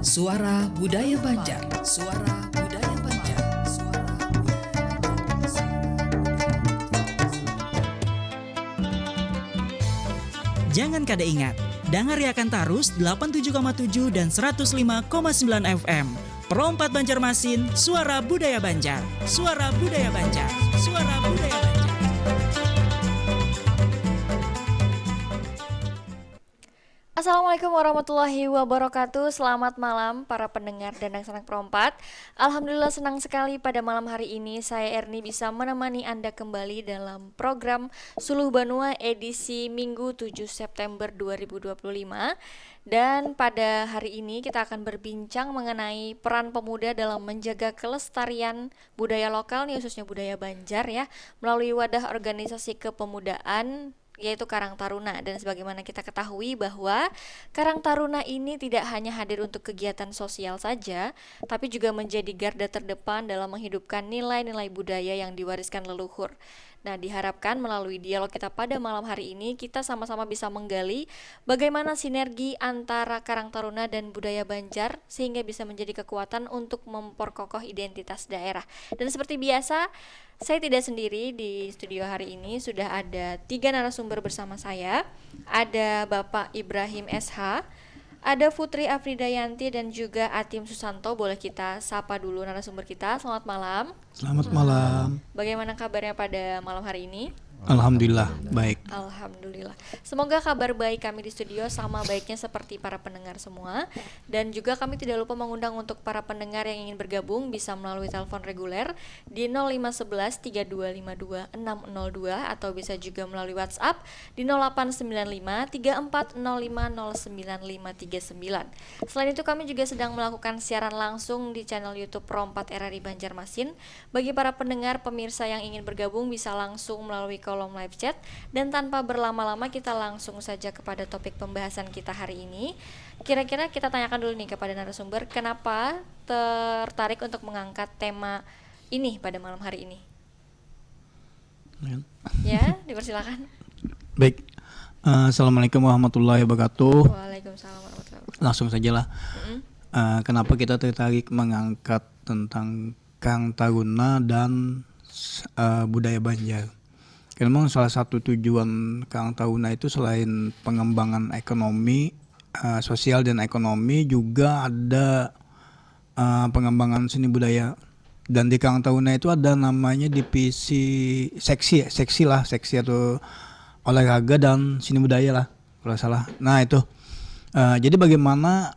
Suara Budaya Banjar. Suara Budaya Banjar. Suara Budaya Banjar. Jangan kada ingat, dangariakan tarus 87,7 dan 105,9 FM. Perompat Banjarmasin, Suara Budaya Banjar. Suara Budaya Banjar. Suara Budaya Banjar. Assalamualaikum warahmatullahi wabarakatuh. Selamat malam para pendengar Dandang Sanak Perompat. Alhamdulillah senang sekali pada malam hari ini saya Erni bisa menemani Anda kembali dalam program Suluh Banua edisi Minggu 7 September 2025. Dan pada hari ini kita akan berbincang mengenai peran pemuda dalam menjaga kelestarian budaya lokal nih, khususnya budaya Banjar ya, melalui wadah organisasi kepemudaan yaitu Karang Taruna. Dan sebagaimana kita ketahui bahwa Karang Taruna ini tidak hanya hadir untuk kegiatan sosial saja, tapi juga menjadi garda terdepan dalam menghidupkan nilai-nilai budaya yang diwariskan leluhur. Nah, diharapkan melalui dialog kita pada malam hari ini kita sama-sama bisa menggali bagaimana sinergi antara Karang Taruna dan budaya Banjar sehingga bisa menjadi kekuatan untuk memperkokoh identitas daerah. Dan seperti biasa, saya tidak sendiri di studio hari ini, sudah ada 3 narasumber bersama saya. Ada Bapak Ibrahim SH, ada Putri Afridayanti dan juga Atim Susanto. Boleh kita sapa dulu narasumber kita. Selamat malam. Selamat malam. Bagaimana kabarnya pada malam hari ini? Alhamdulillah baik. Alhamdulillah. Semoga kabar baik kami di studio sama baiknya seperti para pendengar semua. Dan juga kami tidak lupa mengundang untuk para pendengar yang ingin bergabung bisa melalui telepon reguler di 0511 3252 602 atau bisa juga melalui WhatsApp di 0895 3405 0959. Selain itu kami juga sedang melakukan siaran langsung di channel YouTube Perompat RRI Banjarmasin. Bagi para pendengar pemirsa yang ingin bergabung bisa langsung melalui kolom live chat. Dan tanpa berlama-lama kita langsung saja kepada topik pembahasan kita hari ini. Kira-kira kita tanyakan dulu nih kepada narasumber, kenapa tertarik untuk mengangkat tema ini pada malam hari ini? Ya, dipersilakan. Baik. Assalamualaikum warahmatullahi wabarakatuh. Waalaikumsalam warahmatullahi wabarakatuh. Langsung sajalah. Kenapa kita tertarik mengangkat tentang Karang Taruna dan budaya Banjar? Karena memang salah satu tujuan Karang Taruna itu selain pengembangan ekonomi, sosial dan ekonomi, juga ada pengembangan seni budaya. Dan di Karang Taruna itu ada namanya divisi seksi atau olahraga dan seni budaya lah kalau salah. Nah itu, jadi bagaimana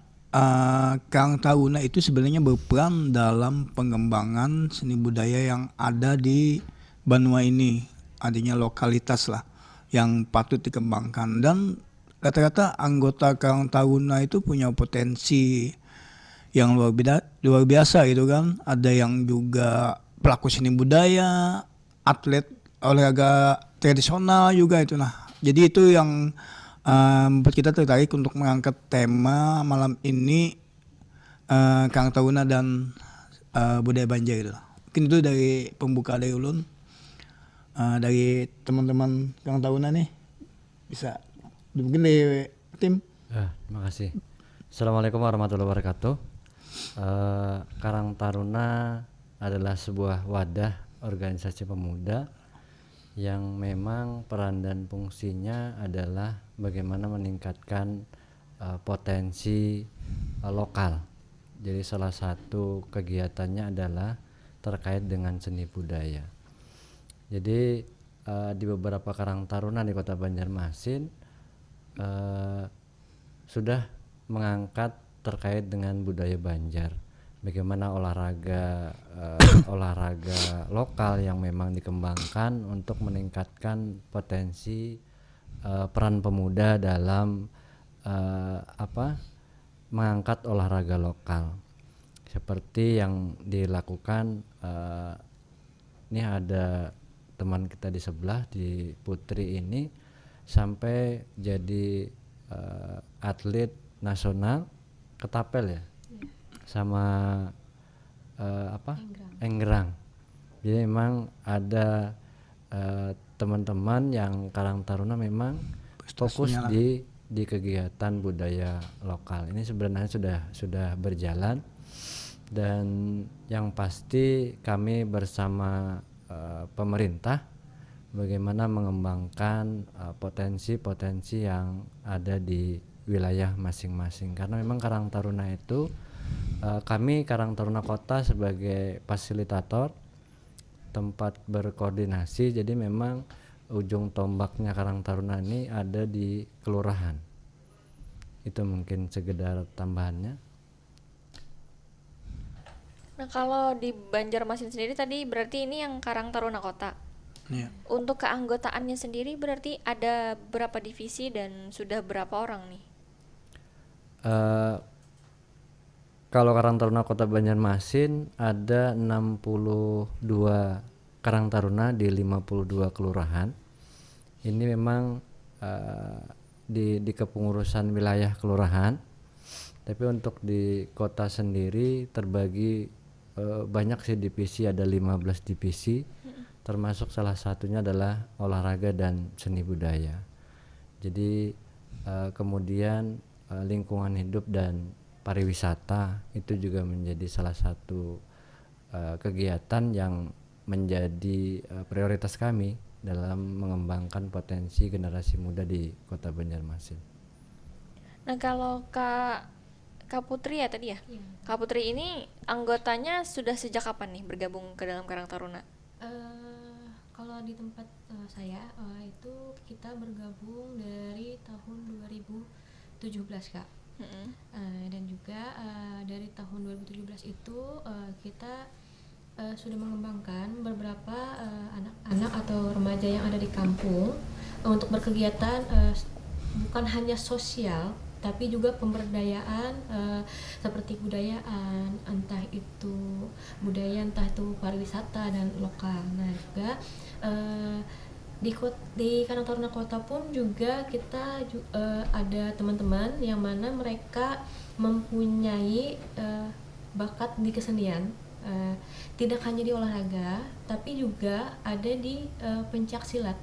Karang Taruna itu sebenarnya berperan dalam pengembangan seni budaya yang ada di Banua ini. Adanya lokalitas lah yang patut dikembangkan, dan rata-rata anggota Karang Taruna itu punya potensi yang luar biasa gitu kan. Ada yang juga pelaku seni budaya, atlet olahraga tradisional juga itu. Nah, jadi itu yang membuat kita tertarik untuk mengangkat tema malam ini, Karang Taruna dan budaya Banjar gitu. Mungkin itu dari pembuka dari ulun. Dari teman-teman Karang Taruna nih bisa mungkin dari tim. Terima kasih. Assalamualaikum warahmatullahi wabarakatuh. Karang Taruna adalah sebuah wadah organisasi pemuda yang memang peran dan fungsinya adalah bagaimana meningkatkan potensi lokal. Jadi salah satu kegiatannya adalah terkait dengan seni budaya. Jadi di beberapa Karang Taruna di Kota Banjarmasin sudah mengangkat terkait dengan budaya Banjar. Bagaimana olahraga lokal yang memang dikembangkan untuk meningkatkan potensi peran pemuda dalam mengangkat olahraga lokal. Seperti yang dilakukan ini ada teman kita di sebelah, di Putri ini sampai jadi atlet nasional ketapel ya, sama Enggrang. Jadi memang ada teman-teman yang Karang Taruna memang fokus di di kegiatan budaya lokal. Ini sebenarnya sudah berjalan, dan yang pasti kami bersama pemerintah bagaimana mengembangkan potensi-potensi yang ada di wilayah masing-masing, karena memang Karang Taruna itu kami Karang Taruna Kota sebagai fasilitator tempat berkoordinasi, jadi memang ujung tombaknya Karang Taruna ini ada di kelurahan. Itu mungkin sekedar tambahannya. Nah, kalau di Banjarmasin sendiri tadi berarti ini yang Karang Taruna Kota. Iya. Untuk keanggotaannya sendiri berarti ada berapa divisi dan sudah berapa orang nih? Kalau Karang Taruna Kota Banjarmasin ada 62 Karang Taruna di 52 kelurahan. Ini memang di kepengurusan wilayah kelurahan. Tapi untuk di kota sendiri terbagi banyak sih divisi, ada 15 divisi. Termasuk salah satunya adalah olahraga dan seni budaya. Jadi kemudian lingkungan hidup dan pariwisata itu juga menjadi salah satu kegiatan yang menjadi prioritas kami dalam mengembangkan potensi generasi muda di Kota Banjarmasin. Nah, kalau Kak Putri ya tadi ya? Kak Putri ini anggotanya sudah sejak kapan nih bergabung ke dalam Karang Taruna? Kalau di tempat saya itu kita bergabung dari tahun 2017, Kak. Dan juga dari tahun 2017 itu kita sudah mengembangkan beberapa anak-anak atau remaja yang ada di kampung untuk berkegiatan bukan hanya sosial tapi juga pemberdayaan seperti budayaan, entah itu budaya, entah itu pariwisata dan lokal. Nah juga di Karang Taruna Kota pun juga kita ada teman-teman yang mana mereka mempunyai bakat di kesenian, tidak hanya di olahraga tapi juga ada di pencak silat.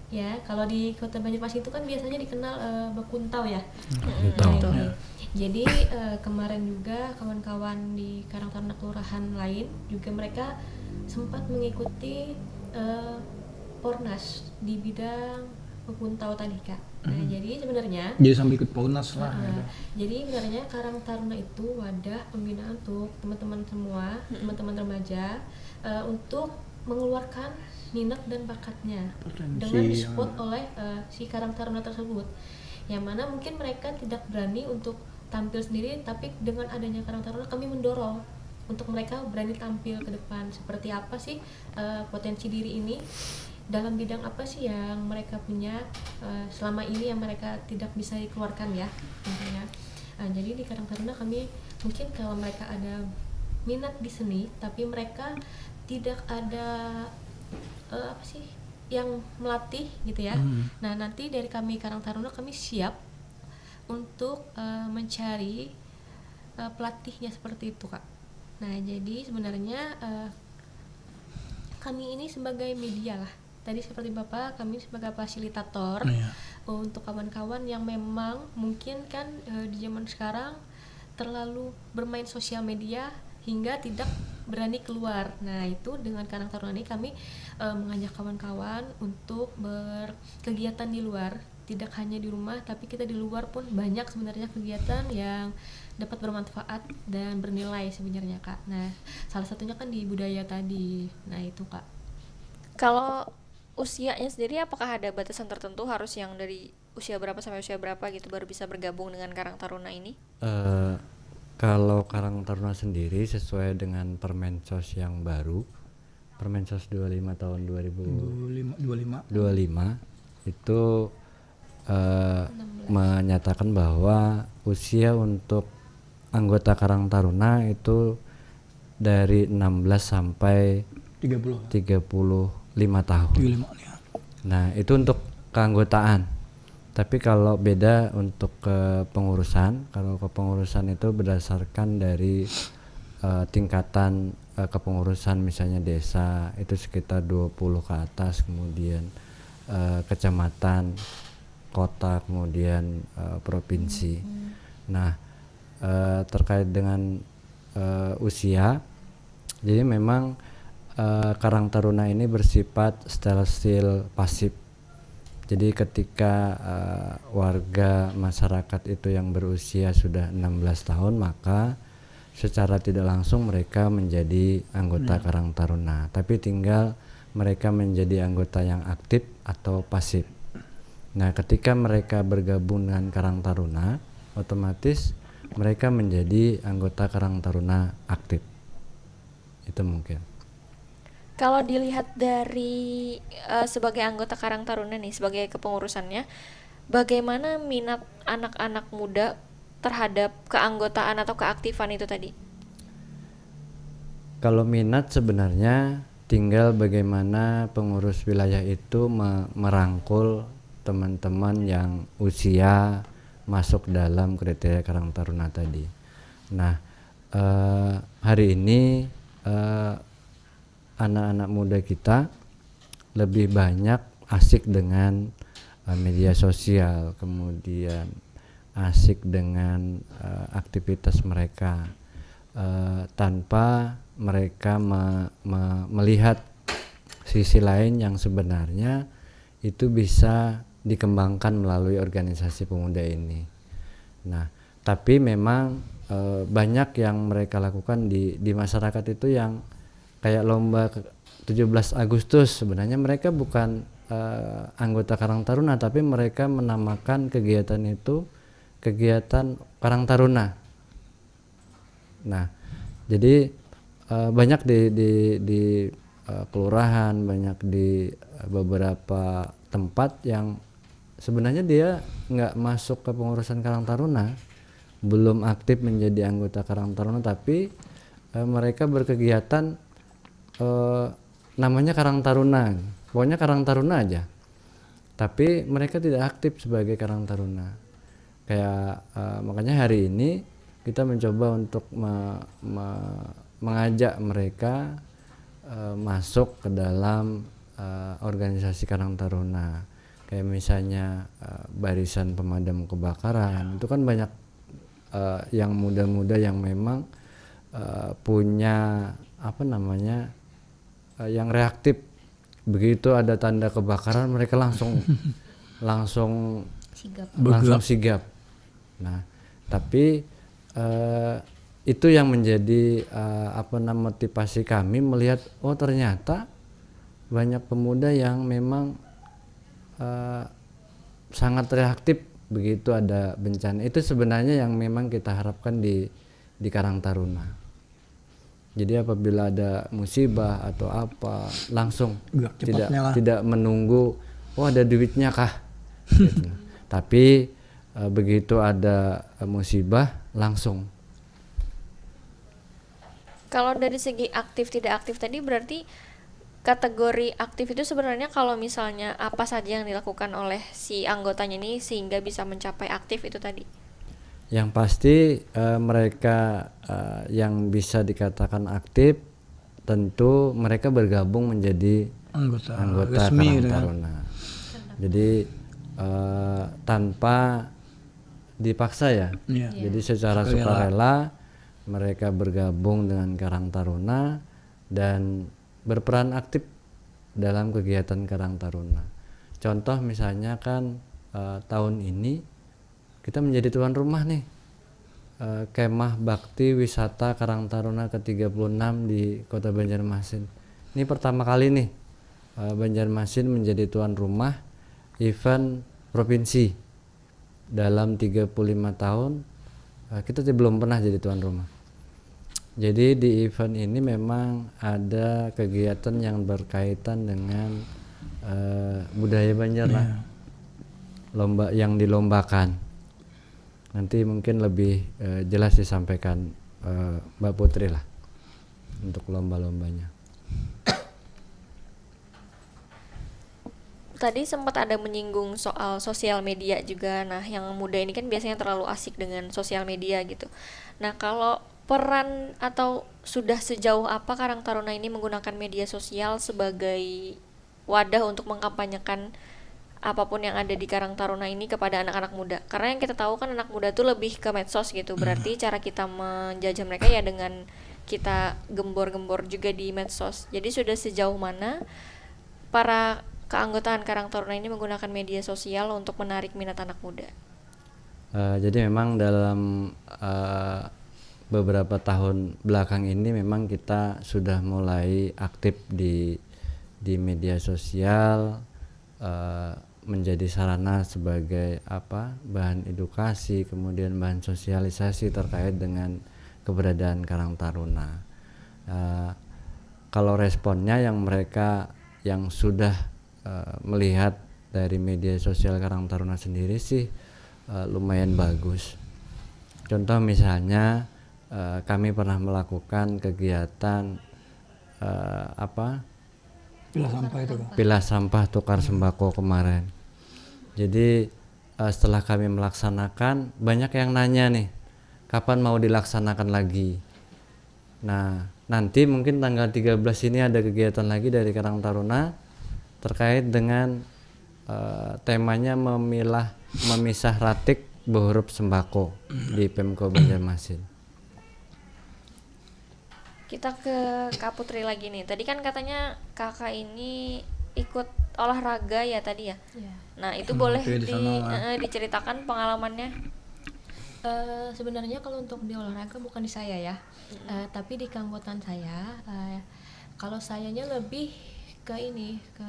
Ya, kalau di Kota Banjarmasin itu kan biasanya dikenal Bakuntau ya. Jadi kemarin juga kawan-kawan di Karang Taruna kelurahan lain juga mereka sempat mengikuti Pornas di bidang Bakuntau tadi, Kak. Nah, jadi sebenarnya sambil ikut Pornas lah. Jadi sebenarnya Karang Taruna itu wadah pembinaan untuk teman-teman semua, teman-teman remaja untuk mengeluarkan minat dan bakatnya dengan disupport oleh si Karang Taruna tersebut, yang mana mungkin mereka tidak berani untuk tampil sendiri, tapi dengan adanya Karang Taruna kami mendorong untuk mereka berani tampil ke depan. Seperti apa sih potensi diri ini, dalam bidang apa sih yang mereka punya selama ini yang mereka tidak bisa dikeluarkan ya intinya. Jadi di Karang Taruna kami mungkin kalau mereka ada minat di seni tapi mereka tidak ada apa sih yang melatih gitu ya. Nah nanti dari kami Karang Taruna kami siap untuk mencari pelatihnya seperti itu, Kak. Nah jadi sebenarnya kami ini sebagai media lah. Tadi seperti Bapak, kami sebagai fasilitator untuk kawan-kawan yang memang mungkin kan di zaman sekarang terlalu bermain sosial media hingga tidak berani keluar. Nah itu dengan Karang Taruna ini kami mengajak kawan-kawan untuk berkegiatan di luar, tidak hanya di rumah tapi kita di luar pun banyak sebenarnya kegiatan yang dapat bermanfaat dan bernilai sebenarnya, Kak. Nah salah satunya kan di budaya tadi. Nah itu, Kak. Kalau usianya sendiri apakah ada batasan tertentu, harus yang dari usia berapa sampai usia berapa gitu baru bisa bergabung dengan Karang Taruna ini? Kalau Karang Taruna sendiri sesuai dengan Permensos yang baru, Permensos 25 tahun 2025 itu menyatakan bahwa usia untuk anggota Karang Taruna itu dari 16 sampai 35 tahun. 35, ya. Nah, itu untuk keanggotaan. Tapi kalau beda untuk kepengurusan, kalau kepengurusan itu berdasarkan dari tingkatan kepengurusan, misalnya desa itu sekitar 20 ke atas, kemudian kecamatan, kota kemudian provinsi. Nah, terkait dengan usia, jadi memang Karang Taruna ini bersifat stil pasif. Jadi ketika warga masyarakat itu yang berusia sudah 16 tahun, maka secara tidak langsung mereka menjadi anggota Karang Taruna. Tapi tinggal mereka menjadi anggota yang aktif atau pasif. Nah, ketika mereka bergabung dengan Karang Taruna, otomatis mereka menjadi anggota Karang Taruna aktif. Itu mungkin. Kalau dilihat dari sebagai anggota Karang Taruna nih, sebagai kepengurusannya, bagaimana minat anak-anak muda terhadap keanggotaan atau keaktifan itu tadi? Kalau minat sebenarnya tinggal bagaimana pengurus wilayah itu merangkul teman-teman yang usia masuk dalam kriteria Karang Taruna tadi. Nah, hari ini anak-anak muda kita lebih banyak asik dengan media sosial, kemudian asik dengan aktivitas mereka tanpa mereka melihat sisi lain yang sebenarnya itu bisa dikembangkan melalui organisasi pemuda ini. Nah, tapi memang banyak yang mereka lakukan di masyarakat itu yang kayak lomba 17 Agustus, sebenarnya mereka bukan anggota Karang Taruna, tapi mereka menamakan kegiatan itu kegiatan Karang Taruna. Nah, jadi banyak di kelurahan, banyak di beberapa tempat yang sebenarnya dia nggak masuk ke pengurusan Karang Taruna, belum aktif menjadi anggota Karang Taruna, tapi mereka berkegiatan namanya Karang Taruna, pokoknya Karang Taruna aja, tapi mereka tidak aktif sebagai Karang Taruna. Kayak makanya hari ini kita mencoba untuk mengajak mereka masuk ke dalam organisasi Karang Taruna, kayak misalnya barisan pemadam kebakaran. Itu kan banyak yang muda-muda yang memang punya yang reaktif. Begitu ada tanda kebakaran mereka langsung sigap. Nah, tapi itu yang menjadi motivasi kami melihat, oh ternyata banyak pemuda yang memang sangat reaktif begitu ada bencana. Itu sebenarnya yang memang kita harapkan di Karang Taruna. Jadi apabila ada musibah atau apa, langsung tidak menunggu, oh ada duitnya kah? Gitu. Tapi begitu ada musibah langsung. Kalau dari segi aktif tidak aktif tadi, berarti kategori aktif itu sebenarnya kalau misalnya apa saja yang dilakukan oleh si anggotanya ini sehingga bisa mencapai aktif itu tadi? Yang pasti mereka yang bisa dikatakan aktif tentu mereka bergabung menjadi anggota Karang Taruna. Jadi tanpa dipaksa ya. Jadi secara sukarela mereka bergabung dengan Karang Taruna dan berperan aktif dalam kegiatan Karang Taruna. Contoh misalnya kan tahun ini kita menjadi tuan rumah nih kemah bakti wisata Karang Taruna ke-36 di Kota Banjarmasin. Ini pertama kali nih Banjarmasin menjadi tuan rumah event provinsi. Dalam 35 tahun kita belum pernah jadi tuan rumah. Jadi di event ini memang ada kegiatan yang berkaitan dengan budaya Banjar lah. Lomba yang dilombakan. Nanti mungkin lebih jelas disampaikan Mbak Putri lah untuk lomba-lombanya. Tadi sempat ada menyinggung soal sosial media juga. Nah, yang muda ini kan biasanya terlalu asik dengan sosial media gitu. Nah, kalau peran atau sudah sejauh apa Karang Taruna ini menggunakan media sosial sebagai wadah untuk mengkampanyekan apapun yang ada di Karang Taruna ini kepada anak-anak muda. Karena yang kita tahu kan anak muda tuh lebih ke medsos gitu. Berarti cara kita menjajah mereka ya dengan kita gembor-gembor juga di medsos. Jadi sudah sejauh mana para keanggotaan Karang Taruna ini menggunakan media sosial untuk menarik minat anak muda? Jadi memang dalam beberapa tahun belakang ini memang kita sudah mulai aktif di media sosial, menjadi sarana sebagai bahan edukasi, kemudian bahan sosialisasi terkait dengan keberadaan Karang Taruna. Kalau responnya yang mereka yang sudah melihat dari media sosial Karang Taruna sendiri sih lumayan bagus. Contoh misalnya kami pernah melakukan kegiatan pilah sampah tukar sembako kemarin. Jadi setelah kami melaksanakan, banyak yang nanya nih, kapan mau dilaksanakan lagi. Nah, nanti mungkin tanggal 13 ini ada kegiatan lagi dari Karang Taruna terkait dengan temanya memisah ratik berhuruf sembako di Pemko Banjarmasin. Kita ke Kak Putri lagi nih. Tadi kan katanya kakak ini ikut olahraga ya tadi ya? Iya. Nah itu boleh diceritakan pengalamannya? Sebenarnya kalau untuk di olahraga bukan di saya ya, tapi di keanggotaan saya. Kalau sayanya lebih ke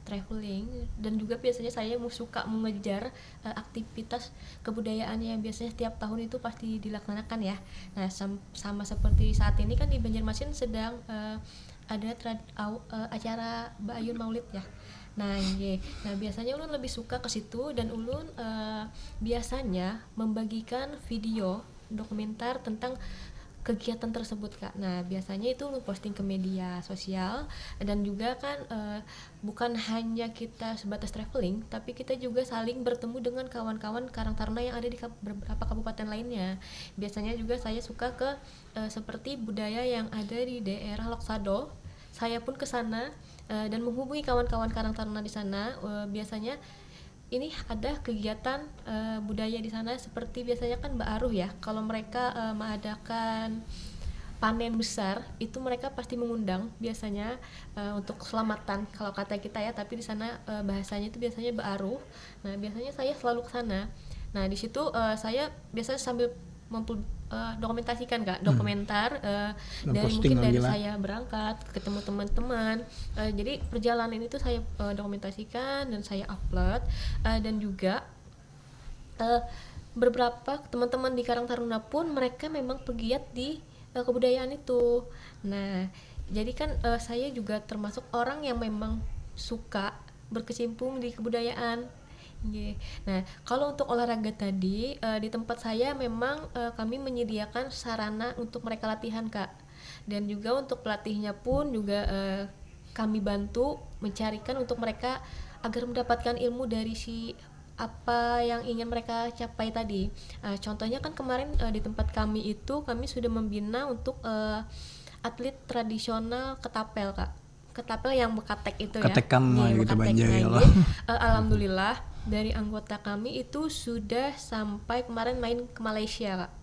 traveling, dan juga biasanya saya suka mengejar aktivitas kebudayaan yang biasanya setiap tahun itu pasti dilaksanakan ya. Nah sama seperti saat ini kan di Banjarmasin sedang ada acara Bayun Maulid ya. Nah biasanya ulun lebih suka ke situ, dan ulun biasanya membagikan video dokumenter tentang kegiatan tersebut Kak. Nah biasanya itu ulun posting ke media sosial, dan juga kan bukan hanya kita sebatas traveling, tapi kita juga saling bertemu dengan kawan-kawan Karang Taruna yang ada di beberapa kabupaten lainnya. Biasanya juga saya suka ke seperti budaya yang ada di daerah Loksado. Saya pun ke sana dan menghubungi kawan-kawan Karang Taruna di sana. Biasanya ini ada kegiatan budaya di sana, seperti biasanya kan Mbak Aruh ya, kalau mereka mengadakan panen besar itu mereka pasti mengundang biasanya untuk keselamatan kalau kata kita ya, tapi di sana bahasanya itu biasanya Mbak Aruh. Nah biasanya saya selalu ke sana. Nah di situ saya biasanya sambil dokumentasikan Kak, dokumenter dari mungkin dari saya berangkat ketemu teman-teman, jadi perjalanan itu saya dokumentasikan dan saya upload, dan juga beberapa teman-teman di Karang Taruna pun mereka memang pegiat di kebudayaan itu. Nah jadi kan saya juga termasuk orang yang memang suka berkecimpung di kebudayaan. Nah, kalau untuk olahraga tadi di tempat saya memang kami menyediakan sarana untuk mereka latihan Kak, dan juga untuk pelatihnya pun juga kami bantu mencarikan untuk mereka agar mendapatkan ilmu dari apa yang ingin mereka capai tadi. Contohnya kan kemarin di tempat kami itu kami sudah membina untuk atlet tradisional ketapel Kak, ketapel yang bekatek itu ya. Ketekan gitu Banjar ya. Alhamdulillah dari anggota kami itu sudah sampai kemarin main ke Malaysia Kak.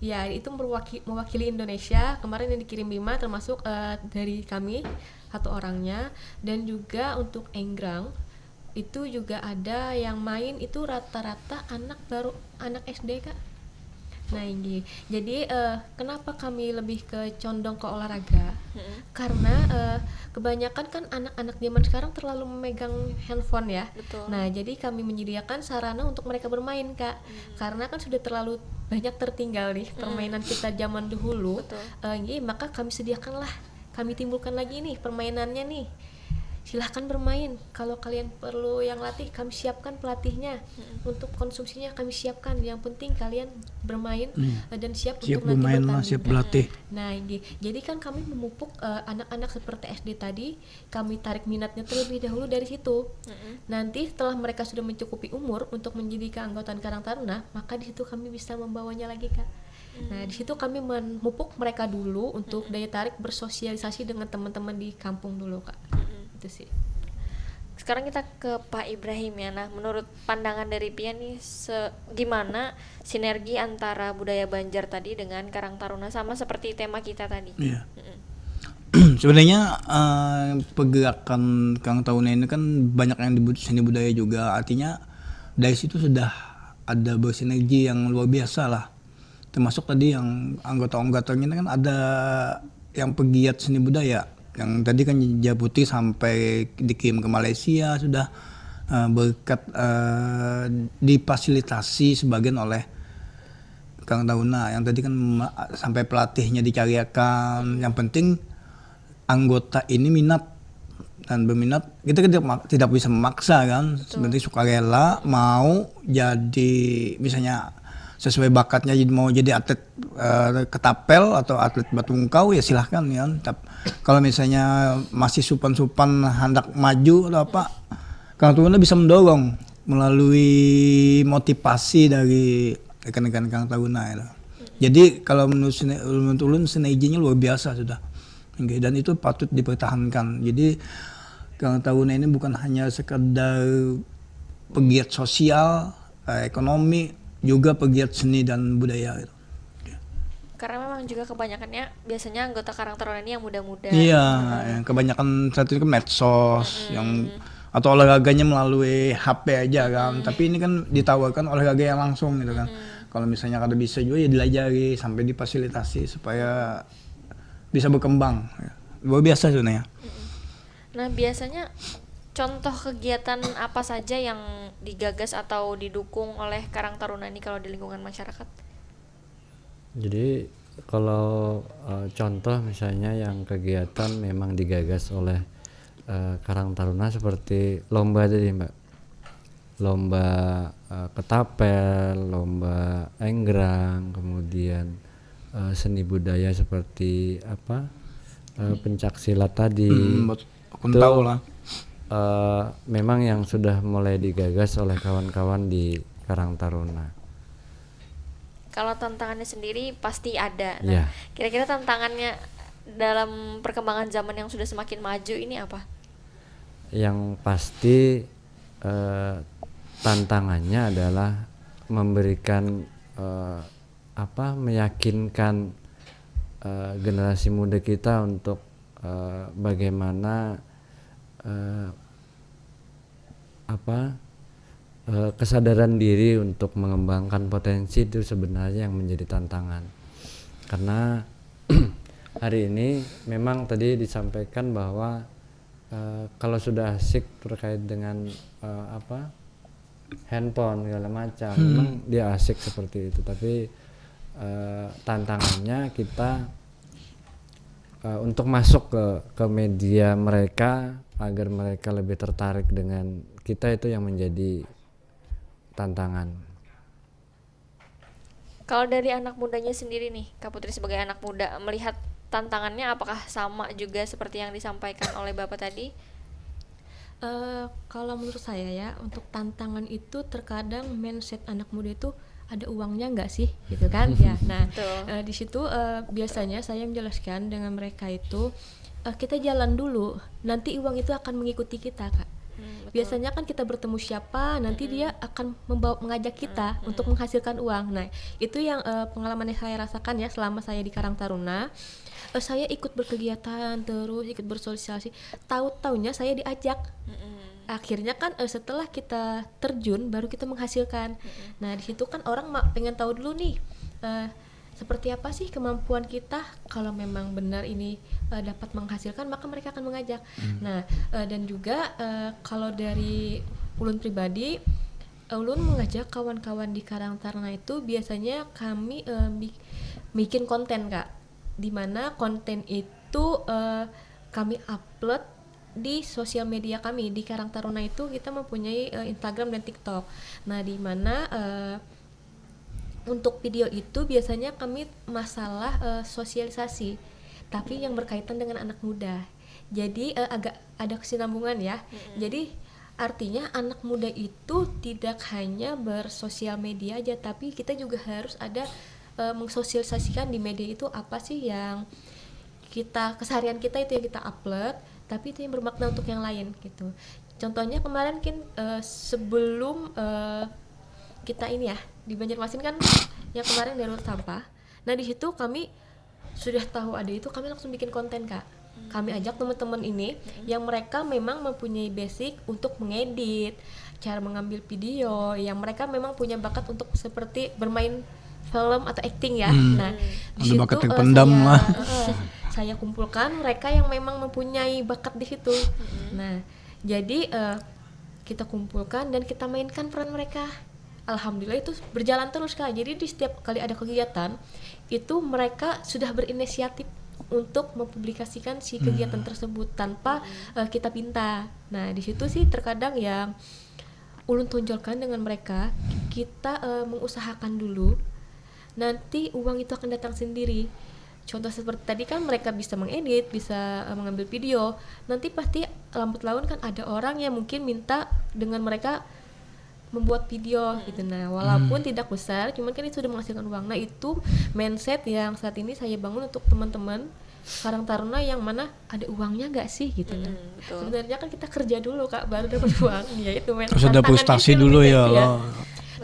Ya itu mewakili Indonesia. Kemarin yang dikirim 5 termasuk dari kami 1 orangnya. Dan juga untuk Enggrang itu juga ada yang main itu rata-rata anak SD Kak. Nah ini jadi kenapa kami lebih condong ke olahraga? Karena kebanyakan kan anak-anak zaman sekarang terlalu memegang handphone ya. Betul. Nah jadi kami menyediakan sarana untuk mereka bermain Kak, karena kan sudah terlalu banyak tertinggal nih permainan kita zaman dahulu. Maka kami sediakanlah, kami timbulkan lagi nih permainannya nih. Silahkan bermain. Kalau kalian perlu yang latih, kami siapkan pelatihnya. Untuk konsumsinya kami siapkan. Yang penting kalian bermain dan siap untuk bermain, nanti bertanding. siap berlatih. Nah, jadi kan kami memupuk anak-anak seperti SD tadi, kami tarik minatnya terlebih dahulu dari situ. Nanti setelah mereka sudah mencukupi umur untuk menjadi keanggotaan Karang Taruna, maka di situ kami bisa membawanya lagi Kak. Nah, di situ kami memupuk mereka dulu untuk daya tarik bersosialisasi dengan teman-teman di kampung dulu Kak. Itu sih. Sekarang kita ke Pak Ibrahim ya. Nah, menurut pandangan dari Pian nih, gimana sinergi antara budaya Banjar tadi dengan Karang Taruna, sama seperti tema kita tadi? Iya. Sebenarnya pergerakan Karang Taruna ini kan banyak yang disebut seni budaya juga. Artinya dari situ sudah ada bersinergi yang luar biasa lah. Termasuk tadi yang anggota-anggotanya kan ada yang pegiat seni budaya. Yang tadi kan Jabuti sampai dikirim ke Malaysia sudah berkat difasilitasi sebagian oleh Karang Taruna. Yang tadi kan sampai pelatihnya dicariakan. Yang penting anggota ini minat dan berminat. Kita tidak bisa memaksa kan. Sebenarnya sukarela mau jadi misalnya sesuai bakatnya mau jadi atlet ketapel atau atlet batu ungkau ya silahkan ya. Kalau misalnya masih supan-supan hendak maju atau apa, Karang Taruna bisa mendorong melalui motivasi dari rekan-rekan Karang Taruna ya. Jadi kalau menurut ulun sinerginya luar biasa sudah. Dan itu patut dipertahankan. Jadi Karang Taruna ini bukan hanya sekedar pegiat sosial, ekonomi, juga pegiat seni dan budaya gitu. Karena memang juga kebanyakannya biasanya anggota Karang Taruna ini yang muda-muda. Iya, yang kebanyakan saat itu kan medsos yang atau olahraganya melalui HP aja kan. Tapi ini kan ditawarkan olahraga yang langsung gitu kan. Kalau misalnya kada bisa juga ya dilajari sampai difasilitasi supaya bisa berkembang. Luar biasa sebenarnya. Nah, biasanya contoh kegiatan apa saja yang digagas atau didukung oleh Karang Taruna ini kalau di lingkungan masyarakat? Jadi kalau contoh misalnya yang kegiatan memang digagas oleh Karang Taruna seperti lomba tadi Mbak, lomba ketapel, lomba enggrang, kemudian seni budaya seperti pencak silat tadi. Aku tahu lah. Memang yang sudah mulai digagas oleh kawan-kawan di Karang Taruna. Kalau tantangannya sendiri pasti ada. Nah, kira-kira tantangannya dalam perkembangan zaman yang sudah semakin maju ini apa? Yang pasti tantangannya adalah memberikan meyakinkan generasi muda kita untuk bagaimana kesadaran diri untuk mengembangkan potensi itu sebenarnya yang menjadi tantangan. Karena hari ini memang tadi disampaikan bahwa kalau sudah asik terkait dengan handphone segala macam, memang dia asik seperti itu. Tapi tantangannya kita untuk masuk ke media mereka agar mereka lebih tertarik dengan kita, itu yang menjadi tantangan. Kalau dari anak mudanya sendiri nih, Kak Putri sebagai anak muda melihat tantangannya apakah sama juga seperti yang disampaikan oleh Bapak tadi? Kalau menurut saya ya, untuk tantangan itu terkadang mindset anak muda itu ada uangnya nggak sih gitu kan ya. Nah di situ biasanya saya menjelaskan dengan mereka itu kita jalan dulu, nanti uang itu akan mengikuti kita Kak. Biasanya kan kita bertemu siapa, nanti dia akan mengajak kita untuk menghasilkan uang. Nah itu yang pengalaman yang saya rasakan ya selama saya di Karang Taruna. Saya ikut berkegiatan terus, ikut bersosialisasi, tahu-taunya saya diajak. Akhirnya kan setelah kita terjun baru kita menghasilkan. Nah di situ kan orang pengen tahu dulu nih seperti apa sih kemampuan kita. Kalau memang benar ini dapat menghasilkan, maka mereka akan mengajak. Nah dan juga kalau dari ulun pribadi, ulun mengajak kawan-kawan di Karang Taruna itu biasanya kami bikin konten Kak, dimana konten itu kami upload di sosial media kami. Di Karang Taruna itu kita mempunyai Instagram dan TikTok. Nah di mana untuk video itu biasanya kami masalah sosialisasi, tapi yang berkaitan dengan anak muda. Jadi agak ada kesinambungan ya. Jadi artinya anak muda itu tidak hanya bersosial media aja, tapi kita juga harus ada mengsosialisasikan di media itu apa sih yang kita keseharian kita itu yang kita upload, tapi itu yang bermakna untuk yang lain gitu. Contohnya kemarin sebelum kita ini ya di Banjarmasin kan yang kemarin darurat sampah. Nah di situ kami sudah tahu ada itu, kami langsung bikin konten Kak. Kami ajak teman-teman ini yang mereka memang mempunyai basic untuk mengedit, cara mengambil video, yang mereka memang punya bakat untuk seperti bermain film atau acting ya. Nah di situ bakat terpendam lah. Saya kumpulkan mereka yang memang mempunyai bakat di situ. Nah jadi kita kumpulkan dan kita mainkan peran mereka. Alhamdulillah itu berjalan terus Kak. Jadi di setiap kali ada kegiatan itu mereka sudah berinisiatif untuk mempublikasikan si kegiatan tersebut tanpa kita pinta. Nah di situ sih terkadang yang ulun tonjolkan dengan mereka, kita mengusahakan dulu, nanti uang itu akan datang sendiri. Contoh seperti tadi kan mereka bisa mengedit, bisa mengambil video, nanti pasti lambat laun kan ada orang yang mungkin minta dengan mereka membuat video gitu. Nah walaupun tidak besar, cuman kan itu sudah menghasilkan uang. Nah itu mindset yang saat ini saya bangun untuk teman-teman Karang Taruna yang mana ada uangnya nggak sih gitu. Nah sebenarnya kan kita kerja dulu Kak baru dapat uang. Ya itu terus ada frustasi dulu ya.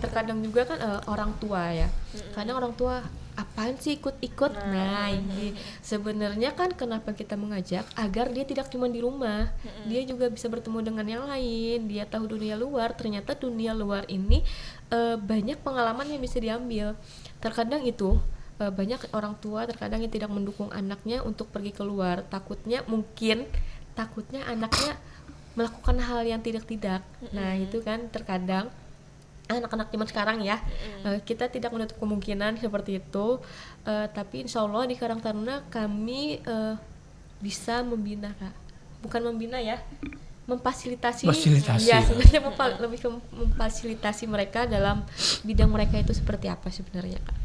Terkadang juga kan orang tua ya, kadang orang tua apaan sih ikut-ikut. Nah ini sebenarnya kan kenapa kita mengajak agar dia tidak cuma di rumah, dia juga bisa bertemu dengan yang lain, dia tahu dunia luar. Ternyata dunia luar ini banyak pengalaman yang bisa diambil. Terkadang itu banyak orang tua terkadang yang tidak mendukung anaknya untuk pergi keluar, takutnya anaknya melakukan hal yang tidak. Nah itu kan terkadang anak-anak zaman sekarang ya, kita tidak menutup kemungkinan seperti itu, tapi insya Allah di Karang Taruna kami bisa membina Kak, bukan membina ya, memfasilitasi. Ya sebenarnya lebih ke memfasilitasi mereka dalam bidang mereka itu seperti apa sebenarnya Kak.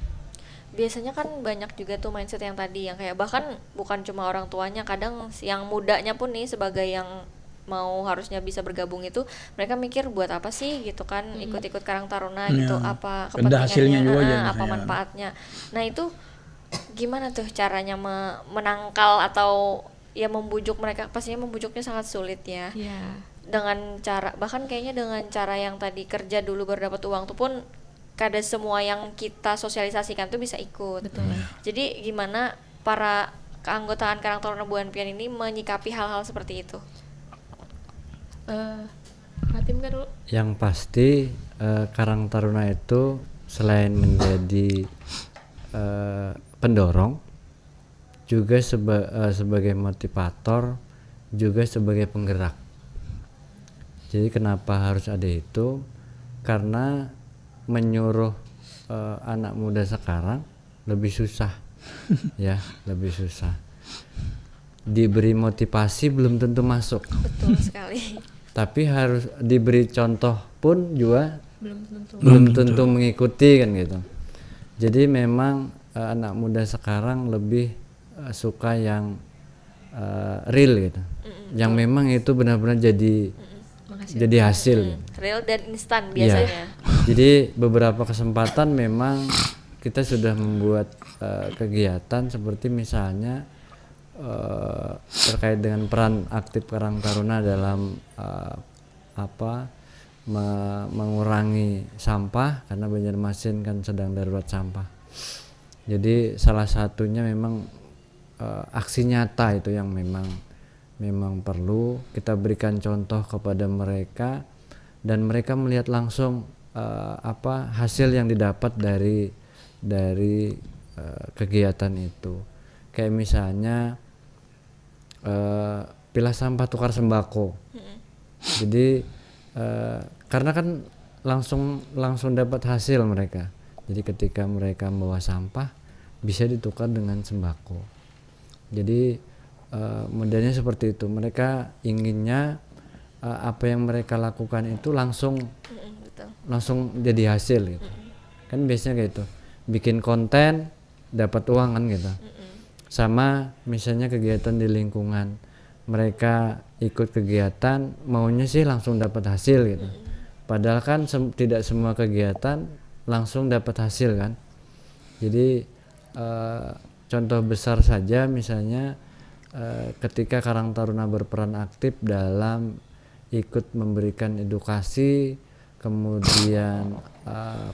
Biasanya kan banyak juga tuh mindset yang tadi, yang kayak bahkan bukan cuma orang tuanya, kadang yang mudanya pun nih sebagai yang mau harusnya bisa bergabung itu mereka mikir buat apa sih gitu kan, ikut-ikut Karang Taruna gitu, apa kepentingannya, apa manfaatnya. Nah itu gimana tuh caranya menangkal atau ya membujuk mereka? Pastinya membujuknya sangat sulit ya. Dengan cara, bahkan kayaknya dengan cara yang tadi kerja dulu baru dapat uang tuh pun kada semua yang kita sosialisasikan tuh bisa ikut. Betul. Jadi gimana para keanggotaan Karang Taruna Buan Pian ini menyikapi hal-hal seperti itu? Fatim kan dulu. Yang pasti Karang Taruna itu selain menjadi pendorong, juga sebagai motivator, juga sebagai penggerak. Jadi kenapa harus ada itu? Karena menyuruh anak muda sekarang lebih susah. Ya, lebih susah. Diberi motivasi belum tentu masuk. Betul sekali. Tapi harus diberi contoh pun juga belum tentu mengikuti kan gitu. Jadi memang anak muda sekarang lebih suka yang real gitu, yang memang itu benar-benar jadi hasil gitu. Real dan instan biasanya ya. Jadi beberapa kesempatan memang kita sudah membuat kegiatan seperti misalnya terkait dengan peran aktif Karang Taruna dalam mengurangi sampah, karena Banjarmasin kan sedang darurat sampah. Jadi salah satunya memang aksi nyata itu yang memang perlu kita berikan contoh kepada mereka, dan mereka melihat langsung hasil yang didapat dari kegiatan itu. Kayak misalnya pilah sampah tukar sembako. Jadi karena kan langsung dapat hasil mereka. Jadi ketika mereka membawa sampah bisa ditukar dengan sembako. Jadi modelnya seperti itu. Mereka inginnya apa yang mereka lakukan itu langsung jadi hasil gitu. Kan biasanya kayak itu. Bikin konten dapat uang kan gitu. Sama misalnya kegiatan di lingkungan, mereka ikut kegiatan maunya sih langsung dapat hasil gitu. Padahal kan tidak semua kegiatan langsung dapat hasil kan. Jadi contoh besar saja misalnya ketika Karang Taruna berperan aktif dalam ikut memberikan edukasi, kemudian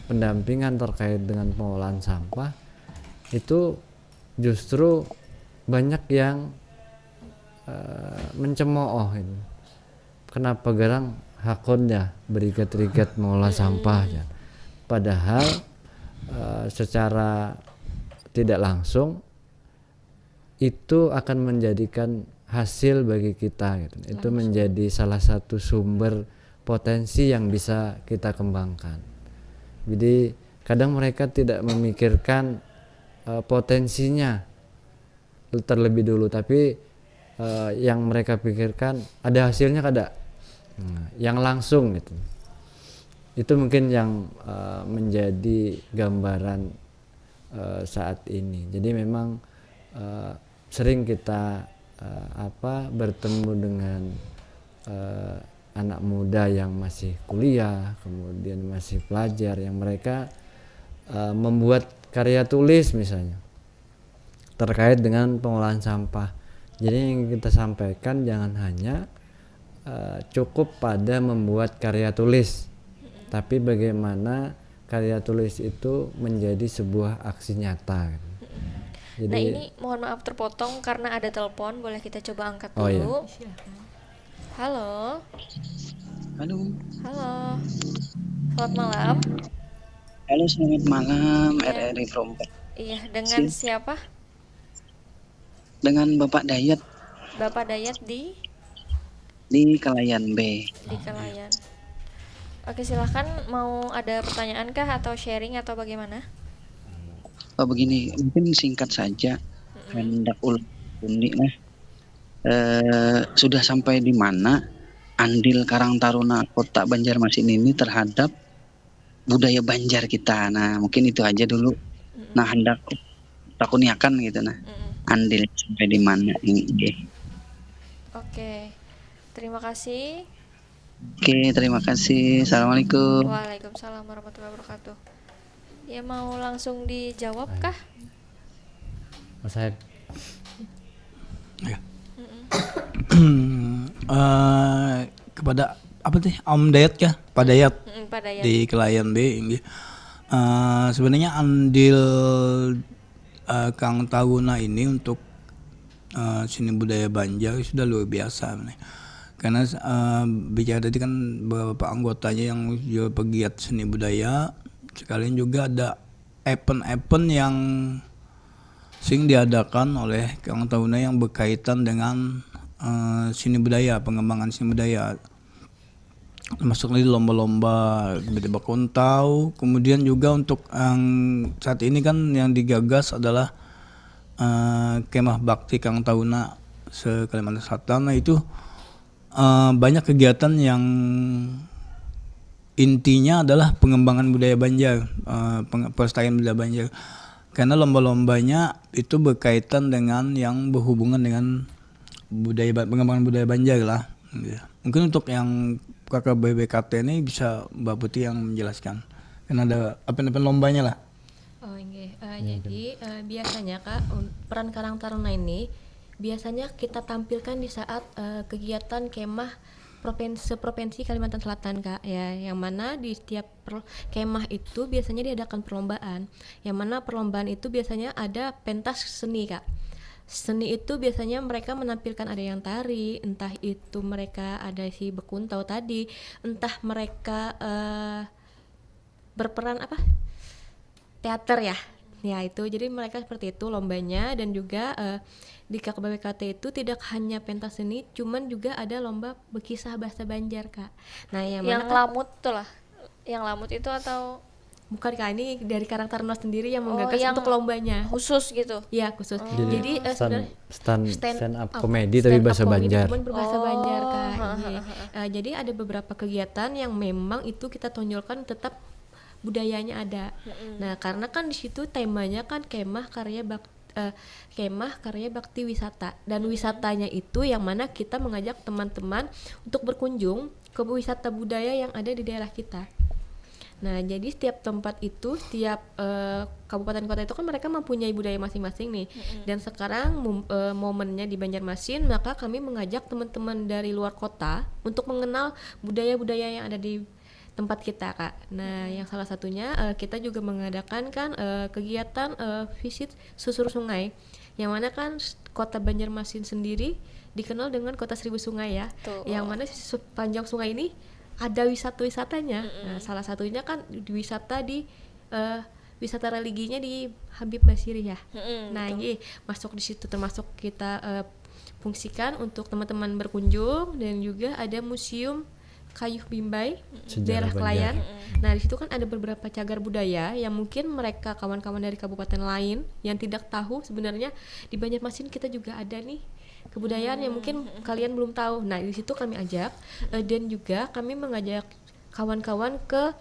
pendampingan terkait dengan pengolahan sampah, itu justru banyak yang mencemooh ini. Kenapa garang hakonnya berikat-rikat mengolah sampah ya. Padahal secara tidak langsung itu akan menjadikan hasil bagi kita gitu. Itu menjadi salah satu sumber potensi yang bisa kita kembangkan. Jadi kadang mereka tidak memikirkan potensinya terlebih dulu, tapi yang mereka pikirkan ada hasilnya kada, yang langsung gitu. Itu mungkin yang menjadi gambaran saat ini. Jadi memang sering kita bertemu dengan anak muda yang masih kuliah, kemudian masih pelajar, yang mereka membuat karya tulis misalnya terkait dengan pengolahan sampah. Jadi yang kita sampaikan jangan hanya cukup pada membuat karya tulis, tapi bagaimana karya tulis itu menjadi sebuah aksi nyata. Jadi, nah ini mohon maaf terpotong karena ada telepon, boleh kita coba angkat dulu. Iya. Halo. Halo. Halo. Selamat malam. Halo, selamat malam, Iya. RRI Prompat. Iya, dengan siapa? Dengan Bapak Dayat Bapak Dayat di Kalayan B. di Kalayan. Oke, silahkan, mau ada pertanyaan kah atau sharing atau bagaimana? Oh, begini, mungkin singkat saja. Hendak unik lah. Sudah sampai di mana andil Karang Taruna Kota Banjarmasin ini terhadap budaya Banjar kita? Nah, mungkin itu aja dulu. Nah, hendak takuniakan gitu nah. Andil sampai di mana ini? Oke. Terima kasih. Oke, terima kasih. Assalamualaikum. Waalaikumsalam warahmatullahi wabarakatuh. Ya, mau langsung dijawab kah? Mas Said. Ya. Kepada apa sih Om Dayat ya, Pak Dayat Pak Dayat. di Kalayan B ini. Sebenarnya andil Kang Taruna ini untuk seni budaya Banjar sudah luar biasa nih. Karena bicara tadi kan beberapa anggotanya yang juga pegiat seni budaya, sekalian juga ada event-event yang sering diadakan oleh Kang Taruna yang berkaitan dengan seni budaya, pengembangan seni budaya, termasuk di lomba-lomba beda kontau. Kemudian juga untuk yang saat ini kan yang digagas adalah kemah bakti Kang Taruna se-Kalimantan Selatan. Nah itu banyak kegiatan yang intinya adalah pengembangan budaya Banjar, pelestarian budaya Banjar. Karena lomba-lombanya itu berkaitan dengan yang berhubungan dengan budaya, pengembangan budaya Banjar lah. Mungkin untuk yang kakak BBKT ini bisa Mbak Putih yang menjelaskan. Karena ada apa-apa lombanya lah. Oh iya, jadi biasanya Kak, peran Karang Taruna ini biasanya kita tampilkan di saat kegiatan kemah provinsi Kalimantan Selatan Kak, ya, yang mana di setiap kemah itu biasanya diadakan perlombaan, yang mana perlombaan itu biasanya ada pentas seni Kak. Seni itu biasanya mereka menampilkan ada yang tari, entah itu mereka ada si bekuntau tadi, entah mereka berperan teater ya itu. Jadi mereka seperti itu lombanya. Dan juga di KKBKT itu tidak hanya pentas seni, cuman juga ada lomba berkisah bahasa Banjar Kak. Nah yang lamut tuh lah, yang lamut itu atau bukan Kak, ini dari Karang Taruna sendiri yang menggagas untuk lombanya khusus gitu? Iya khusus. Jadi stand up komedi stand tapi up bahasa comedy, Banjar. cuman berbahasa Banjar Kak. Jadi ada beberapa kegiatan yang memang itu kita tonjolkan tetap budayanya ada. Nah karena kan di situ temanya kan kemah karya bakti wisata, dan wisatanya itu yang mana kita mengajak teman-teman untuk berkunjung ke wisata budaya yang ada di daerah kita. Nah, jadi setiap tempat itu, setiap kabupaten kota itu kan mereka mempunyai budaya masing-masing nih. Dan sekarang momennya di Banjarmasin, maka kami mengajak teman-teman dari luar kota untuk mengenal budaya-budaya yang ada di tempat kita, Kak. Nah, yang salah satunya kita juga mengadakan kan kegiatan visit susur sungai, yang mana kan kota Banjarmasin sendiri dikenal dengan kota 1000 sungai ya. Yang mana sepanjang sungai ini ada wisatanya. Nah, salah satunya kan wisata di wisata religinya di Habib Basiri ya. Nah, ini masuk di situ, termasuk kita fungsikan untuk teman-teman berkunjung, dan juga ada museum Kayuh Bimbai daerah Klayan. Nah, di situ kan ada beberapa cagar budaya yang mungkin mereka kawan-kawan dari kabupaten lain yang tidak tahu sebenarnya di Banjarmasin kita juga ada nih kebudayaan yang mungkin kalian belum tahu. Nah, di situ kami ajak dan juga kami mengajak kawan-kawan ke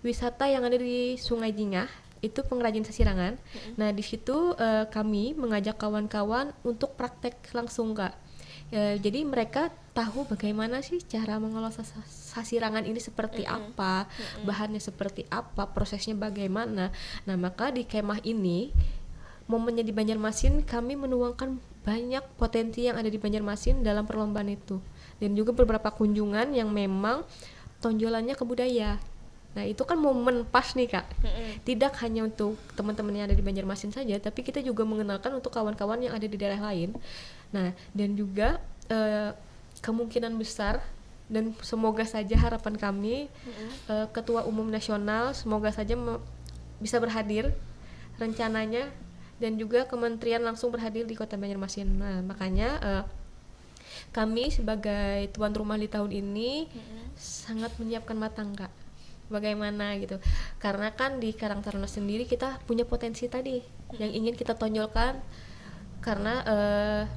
wisata yang ada di Sungai Jingah, itu pengrajin sasirangan. Nah, di situ kami mengajak kawan-kawan untuk praktek langsung, Kak. Jadi mereka tahu bagaimana sih cara mengolah sasirangan ini seperti apa, bahannya seperti apa, prosesnya bagaimana. Nah, maka di kemah ini, momennya di Banjarmasin, kami menuangkan banyak potensi yang ada di Banjarmasin dalam perlombaan itu, dan juga beberapa kunjungan yang memang tonjolannya ke budaya. Nah, itu kan momen pas nih, Kak. Tidak hanya untuk teman-teman yang ada di Banjarmasin saja, tapi kita juga mengenalkan untuk kawan-kawan yang ada di daerah lain. Nah, dan juga kemungkinan besar, dan semoga saja harapan kami Ketua Umum Nasional semoga saja bisa berhadir rencananya, dan juga kementerian langsung berhadir di Kota Banjarmasin. Nah, makanya kami sebagai tuan rumah di tahun ini sangat menyiapkan matang, Kak. Bagaimana gitu? Karena kan di Karang Taruna sendiri kita punya potensi tadi yang ingin kita tonjolkan, karena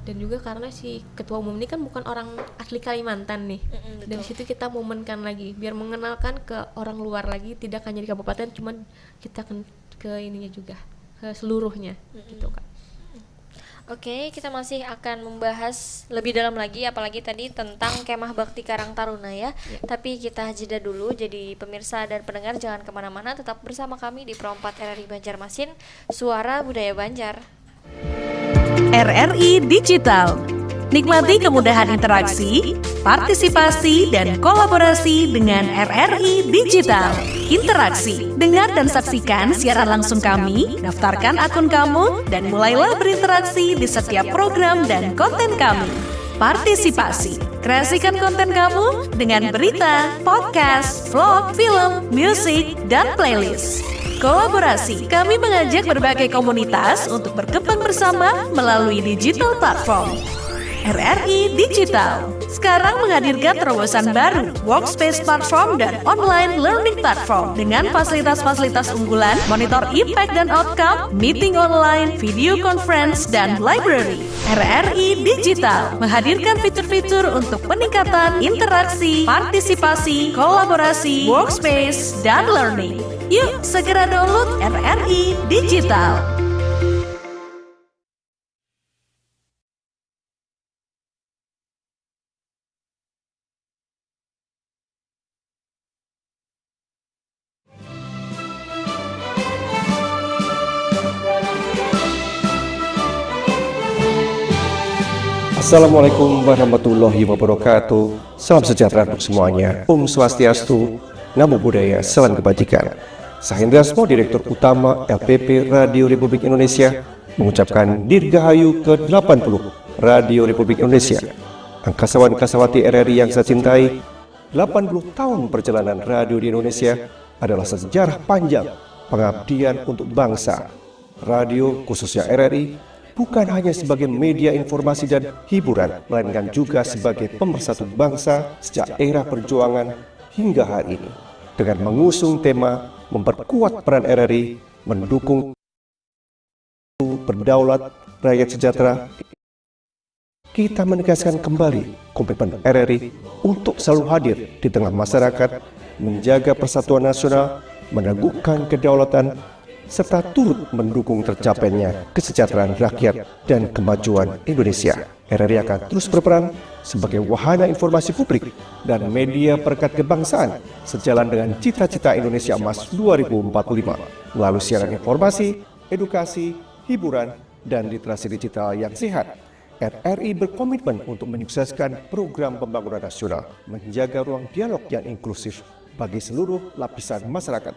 dan juga karena si ketua umum ini kan bukan orang asli Kalimantan nih. Dan di situ kita momenkan lagi biar mengenalkan ke orang luar lagi, tidak hanya di kabupaten, cuman kita ke ininya juga, seluruhnya gitu, Kak. Oke, kita masih akan membahas lebih dalam lagi, apalagi tadi tentang Kemah Bakti Karang Taruna ya. Tapi kita jeda dulu, jadi pemirsa dan pendengar jangan kemana-mana, tetap bersama kami di Pro 4 RRI Banjarmasin, Suara Budaya Banjar. RRI Digital. Nikmati kemudahan interaksi, partisipasi, dan kolaborasi dengan RRI Digital. Interaksi, dengar dan saksikan siaran langsung kami, daftarkan akun kamu, dan mulailah berinteraksi di setiap program dan konten kami. Partisipasi, kreasikan konten kamu dengan berita, podcast, vlog, film, musik, dan playlist. Kolaborasi, kami mengajak berbagai komunitas untuk berkembang bersama melalui digital platform. RRI Digital sekarang menghadirkan terobosan baru, workspace platform dan online learning platform dengan fasilitas-fasilitas unggulan, monitor impact dan outcome, meeting online, video conference, dan library. RRI Digital menghadirkan fitur-fitur untuk peningkatan interaksi, partisipasi, kolaborasi, workspace, dan learning. Yuk segera download RRI Digital. Assalamualaikum warahmatullahi wabarakatuh. Salam sejahtera untuk semuanya. Om Swastiastu, Namo Buddhaya, Salam Kebajikan. Saya Hendra Asmo, Direktur Utama LPP Radio Republik Indonesia, mengucapkan Dirgahayu ke-80 Radio Republik Indonesia. Angkasawan-angkasawati RRI yang saya cintai, 80 tahun perjalanan radio di Indonesia adalah sejarah panjang pengabdian untuk bangsa. Radio, khususnya RRI, bukan hanya sebagai media informasi dan hiburan, melainkan juga sebagai pemersatu bangsa sejak era perjuangan hingga hari ini. Dengan mengusung tema memperkuat peran RRI, mendukung berdaulat rakyat sejahtera, kita menegaskan kembali komitmen RRI untuk selalu hadir di tengah masyarakat, menjaga persatuan nasional, meneguhkan kedaulatan, serta turut mendukung tercapainya kesejahteraan rakyat dan kemajuan Indonesia. RRI akan terus berperan sebagai wahana informasi publik dan media perekat kebangsaan sejalan dengan cita-cita Indonesia Emas 2045 melalui siaran informasi, edukasi, hiburan, dan literasi digital yang sehat. RRI berkomitmen untuk menyukseskan program pembangunan nasional, menjaga ruang dialog yang inklusif bagi seluruh lapisan masyarakat.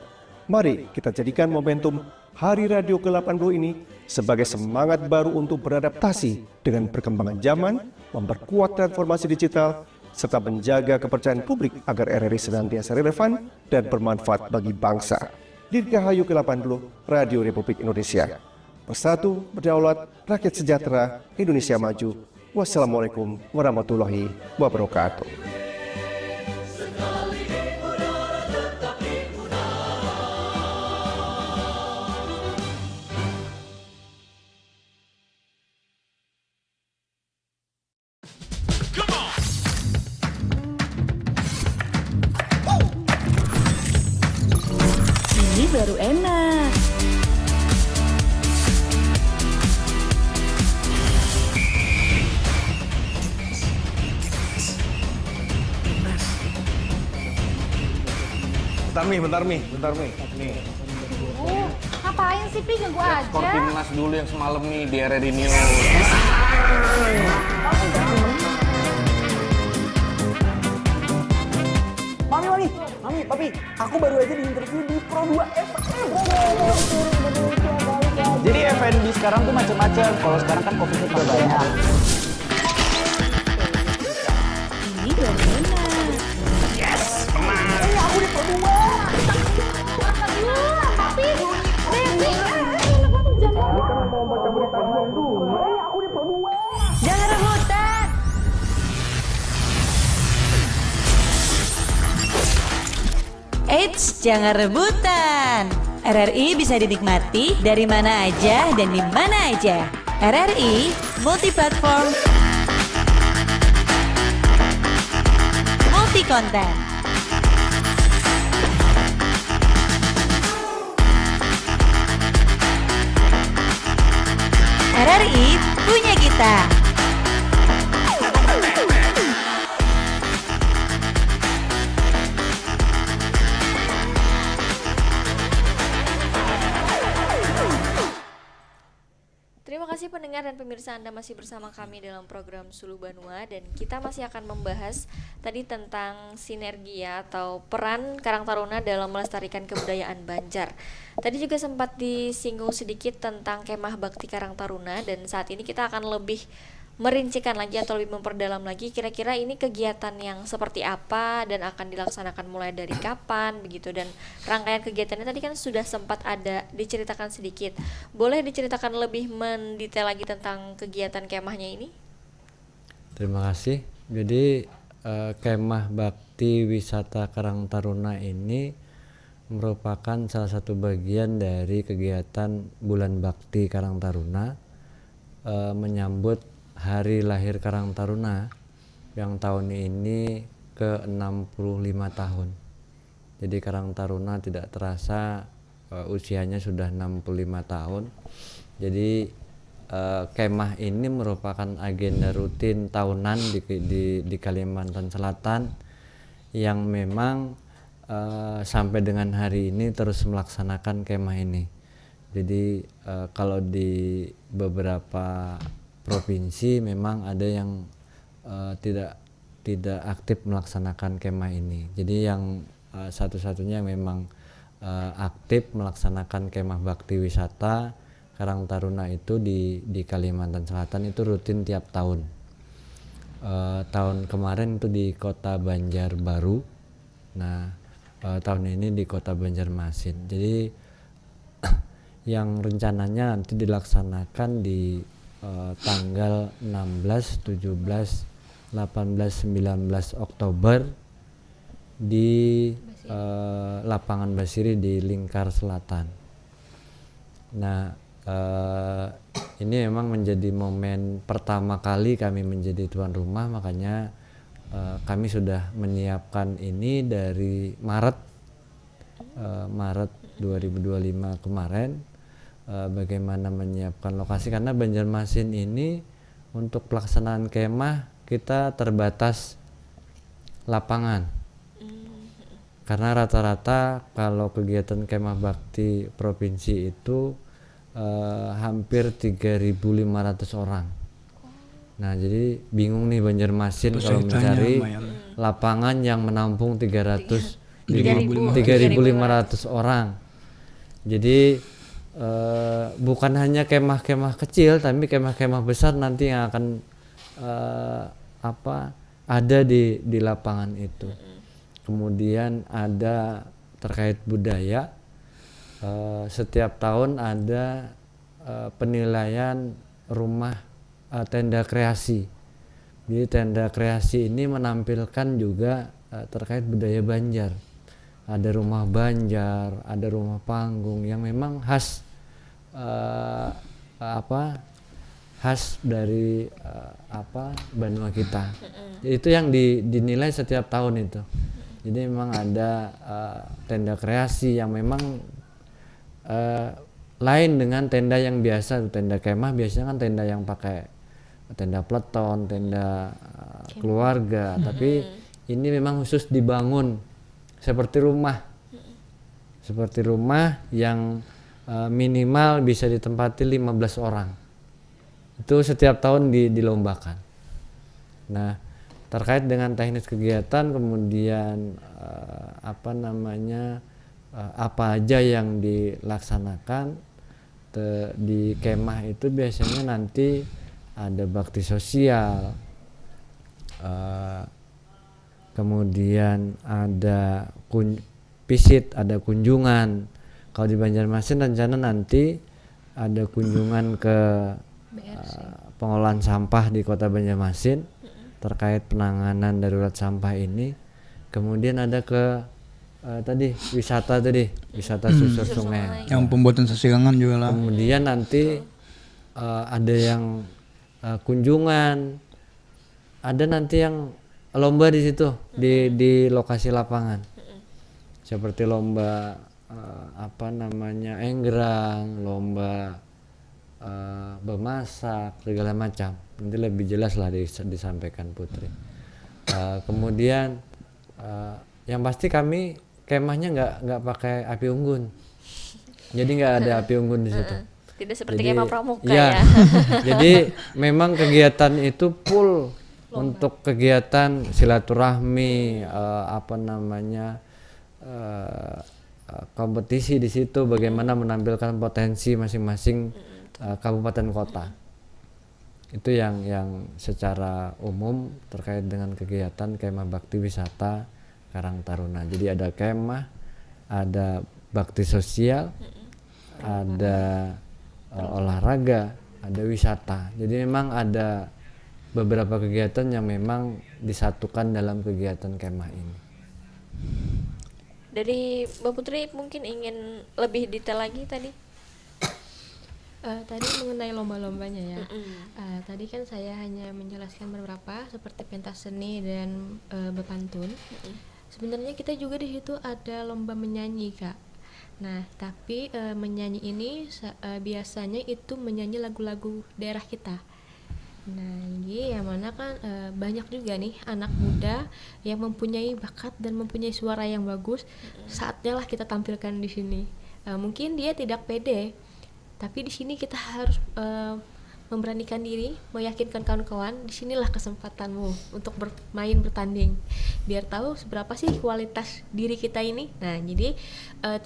Mari kita jadikan momentum Hari Radio ke-80 ini sebagai semangat baru untuk beradaptasi dengan perkembangan zaman, memperkuat transformasi digital, serta menjaga kepercayaan publik agar RRI senantiasa relevan dan bermanfaat bagi bangsa. Dirgahayu ke-80 Radio Republik Indonesia. Bersatu, berdaulat, rakyat sejahtera, Indonesia maju. Wassalamualaikum warahmatullahi wabarakatuh. Ini baru enak. Bentar Mi. Nih. Ngapain sih, Pi? Ganggu aja. Skor timnas dulu yang semalam nih di RRI News. Mami, Papi, aku baru aja diinterview di Pro 2 FM. Jadi FNB sekarang tuh macam-macam. Kalau sekarang kan COVID-nya tambah banyak. Ini baru enak. Yes, menang. Aku di Pro 2. Papi, jangan rebutan. Eits, jangan rebutan. RRI bisa dinikmati dari mana aja dan di mana aja. RRI multi-platform, multi-konten. RRI punya kita. Terima kasih pendengar dan pemirsa, Anda masih bersama kami dalam program Sulu Banua, dan kita masih akan membahas tadi tentang sinergi atau peran Karang Taruna dalam melestarikan kebudayaan Banjar. Tadi juga sempat disinggung sedikit tentang kemah bakti Karang Taruna, dan saat ini kita akan lebih merincikan lagi atau lebih memperdalam lagi kira-kira ini kegiatan yang seperti apa dan akan dilaksanakan mulai dari kapan begitu, dan rangkaian kegiatannya tadi kan sudah sempat ada diceritakan sedikit. Boleh diceritakan lebih mendetail lagi tentang kegiatan kemahnya ini? Terima kasih. Jadi kemah bakti wisata Karang Taruna ini merupakan salah satu bagian dari kegiatan Bulan Bakti Karang Taruna menyambut Hari Lahir Karang Taruna yang tahun ini ke-65 tahun. Jadi Karang Taruna tidak terasa usianya sudah 65 tahun. Jadi kemah ini merupakan agenda rutin tahunan di Kalimantan Selatan yang memang sampai dengan hari ini terus melaksanakan kemah ini. Jadi kalau di beberapa provinsi memang ada yang tidak aktif melaksanakan kemah ini. Jadi yang satu-satunya memang aktif melaksanakan kemah bakti wisata Karang Taruna itu di Kalimantan Selatan itu rutin tiap tahun. Tahun kemarin itu di Kota Banjarbaru. Nah, tahun ini di Kota Banjarmasin. Jadi yang rencananya nanti dilaksanakan di tanggal 16, 17, 18, 19 Oktober di Lapangan Basiri di Lingkar Selatan. Nah, ini memang menjadi momen pertama kali kami menjadi tuan rumah, makanya kami sudah menyiapkan ini dari Maret 2025 kemarin bagaimana menyiapkan lokasi, karena Banjarmasin ini untuk pelaksanaan kemah kita terbatas lapangan. Karena rata-rata kalau kegiatan kemah bakti provinsi itu hampir 3.500 orang. Nah, jadi bingung nih Banjarmasin kalau mencari lapangan yang menampung 3.500 orang. Jadi bukan hanya kemah-kemah kecil, tapi kemah-kemah besar nanti yang akan ada di lapangan itu. Kemudian ada terkait budaya, setiap tahun ada penilaian rumah tenda kreasi. Jadi tenda kreasi ini menampilkan juga terkait budaya Banjar. Ada rumah Banjar, ada rumah panggung yang memang khas khas dari Banua kita. Itu yang dinilai setiap tahun itu. Jadi memang ada tenda kreasi yang memang lain dengan tenda yang biasa. Tenda kemah biasanya kan tenda yang pakai tenda peleton, tenda keluarga, tapi ini memang khusus dibangun seperti rumah yang minimal bisa ditempati 15 orang. Itu setiap tahun dilombakan. Nah, terkait dengan teknis kegiatan, kemudian apa aja yang dilaksanakan di kemah itu biasanya nanti ada bakti sosial, kemudian ada visit, ada kunjungan. Kalau di Banjarmasin rencana nanti ada kunjungan ke pengolahan sampah di Kota Banjarmasin terkait penanganan darurat sampah ini. Kemudian ada ke wisata susur sungai yang pembuatan sesirangan juga lah. Kemudian nanti ada yang kunjungan, ada nanti yang lomba di situ di lokasi lapangan, seperti lomba enggrang, lomba memasak, segala macam. Nanti lebih jelas lah disampaikan Putri. Kemudian yang pasti kami kemahnya nggak pakai api unggun, jadi nggak ada api unggun di situ. Tidak seperti kemah pramuka ya. Jadi memang kegiatan itu full untuk kegiatan silaturahmi, kompetisi di situ, bagaimana menampilkan potensi masing-masing kabupaten kota. Itu yang secara umum terkait dengan kegiatan kemah bakti wisata Karang Taruna. Jadi ada kemah, ada bakti sosial, ada olahraga, ada wisata. Jadi memang ada beberapa kegiatan yang memang disatukan dalam kegiatan kemah ini. Dari Mbak Putri mungkin ingin lebih detail lagi tadi. Tadi mengenai lomba-lombanya ya. Tadi kan saya hanya menjelaskan beberapa seperti pentas seni dan berpantun. Sebenarnya kita juga di situ ada lomba menyanyi, Kak. Nah, tapi menyanyi ini biasanya itu menyanyi lagu-lagu daerah kita. Nah, ini yang mana kan banyak juga nih anak muda yang mempunyai bakat dan mempunyai suara yang bagus. Saatnya lah kita tampilkan di sini. Mungkin dia tidak pede, tapi di sini kita harus memberanikan diri, meyakinkan kawan-kawan, disinilah kesempatanmu untuk bertanding, biar tahu seberapa sih kualitas diri kita ini. Nah, jadi